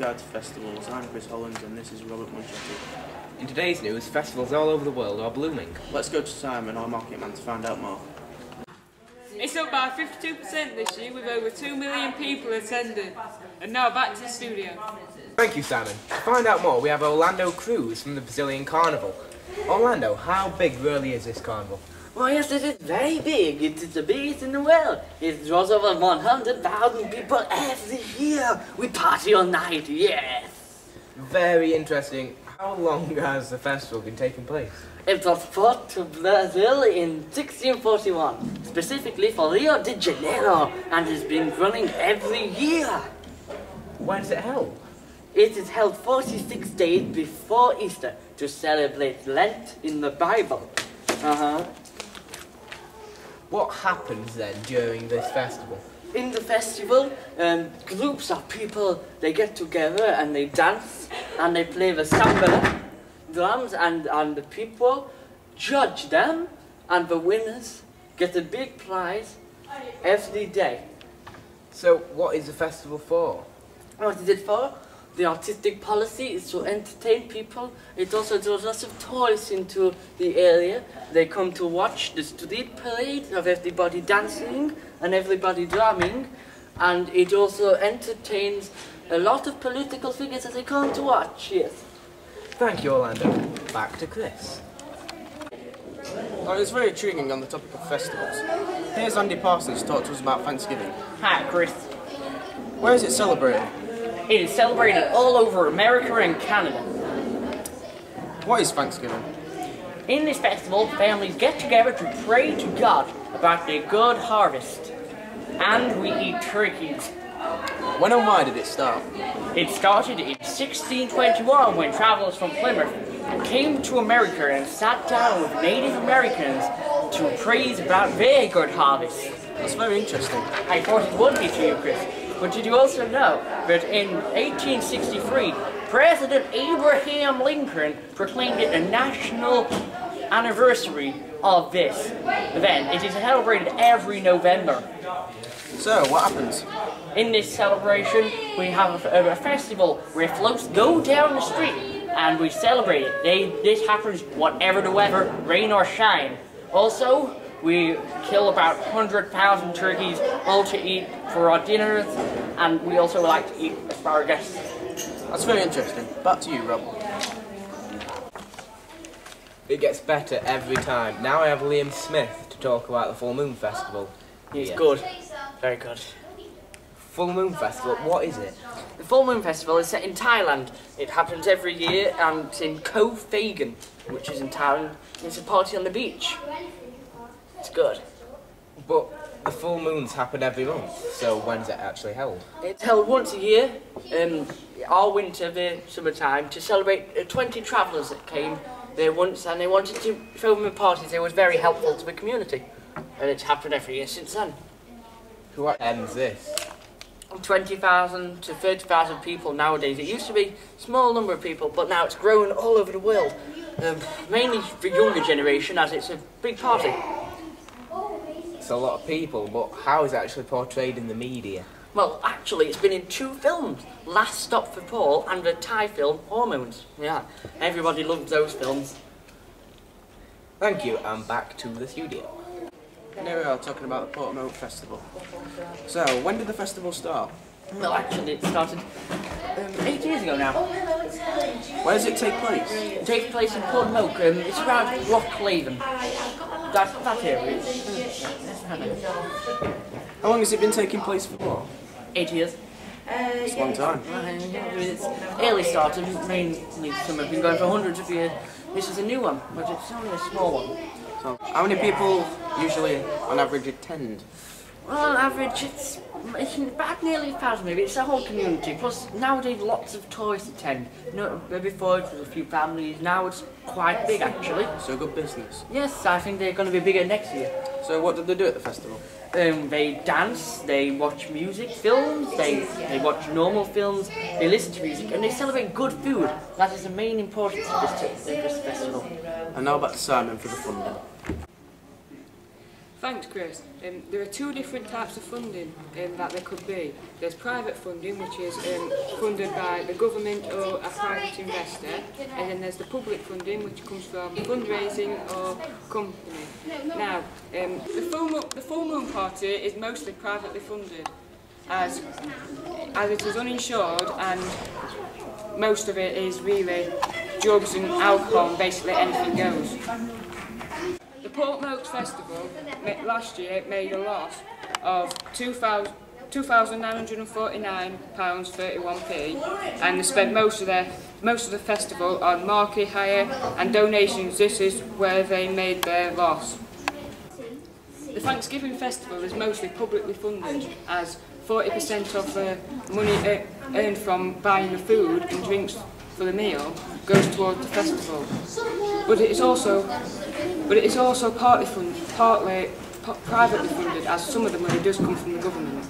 Charity Festivals. I'm Chris Holland and this is Robert Munchetti. In today's news, festivals all over the world are blooming. Let's go to Simon, our market man, to find out more. It's up by 52% this year with over 2 million people attending. And now back to the studio. Thank you, Simon. To find out more, we have Orlando Cruz from the Brazilian Carnival. Orlando, how big really is this carnival? Well, yes, it is very big. It is the biggest in the world. It draws over 100,000 people every year. We party all night, yes. Very interesting. How long has the festival been taking place? It was brought to Brazil in 1641, specifically for Rio de Janeiro, and has been running every year. When is it held? It is held 46 days before Easter to celebrate Lent in the Bible. What happens then during this festival? In the festival, groups of people, they get together and they dance and they play the samba drums, and the people judge them, and the winners get a big prize every day. So what is the festival for? What is it for? The artistic policy is to entertain people. It also draws lots of tourists into the area. They come to watch the street parade of everybody dancing and everybody drumming, and it also entertains a lot of political figures that they come to watch, yes. Thank you, Orlando. Back to Chris. Oh, it's very intriguing on the topic of festivals. Here's Andy Parsons to talk to us about Thanksgiving. Hi, Chris. Where is it celebrated? It is celebrated all over America and Canada. What is Thanksgiving? In this festival, families get together to pray to God about their good harvest. And we eat turkeys. When and why did it start? It started in 1621 when travelers from Plymouth came to America and sat down with Native Americans to praise about their good harvest. That's very interesting. I thought it would be to you, Chris. But did you also know that in 1863, President Abraham Lincoln proclaimed it a national anniversary of this event? It is celebrated every November. So, what happens? In this celebration, we have a festival where floats go down the street and we celebrate it. This happens whatever the weather, rain or shine. Also, we kill about 100,000 turkeys, all to eat for our dinners, and we also like to eat asparagus. That's very interesting. Back to you, Rob. It gets better every time. Now I have Liam Smith to talk about the Full Moon Festival. He's good. Very good. Full Moon Festival, what is it? The Full Moon Festival is set in Thailand. It happens every year, and it's in Koh Phagan, which is in Thailand. It's a party on the beach. It's good. But the full moons happen every month, so when's it actually held? It's held once a year, all winter, the summertime, to celebrate 20 travellers that came there once, and they wanted to throw them a party. It was very helpful to the community, and it's happened every year since then. Who ends this? 20,000 to 30,000 people nowadays. It used to be a small number of people, but now it's grown all over the world. Mainly for younger generation, as it's a big party. It's a lot of people, but how is it actually portrayed in the media? Well, actually, it's been in 2 films. Last Stop for Paul and the Thai film Hormones. Yeah, everybody loves those films. Thank you, and back to the studio. Here we are talking about the Portmoat Festival. So, when did the festival start? Well, actually, it started 8 years ago now. Where does it take place? It takes place in Portmoat. It's around Lochleven. That area. How long has it been taking place for? 8 years. It's a long time. It's early started, mainly some have been going for hundreds of years. This is a new one, but it's only a small one. So, how many people usually, on average, attend? Well, on average, it's about nearly 1,000 maybe. It's a whole community. Plus, nowadays, lots of tourists attend. No, before it was a few families. Now it's quite big, actually. So good business. Yes, I think they're going to be bigger next year. So what did they do at the festival? They dance, they watch music, films, they watch normal films, they listen to music, and they celebrate good food. That is the main importance of this festival. And now back to Simon for the fun bit. Thanks, Chris. There are two different types of funding that there could be. There's private funding, which is funded by the government or a private investor, and then there's the public funding, which comes from fundraising or company. Now, the full moon party is mostly privately funded, as it is uninsured, and most of it is really drugs and alcohol, and basically anything goes. The Portmokes Festival last year made a loss of £2,949.31p, and they spent most of the festival on marquee hire and donations. This is where they made their loss. The Thanksgiving Festival is mostly publicly funded, as 40% of the money earned from buying the food and drinks for the meal goes towards the festival. But it is also partly privately funded, as some of the money does come from the government.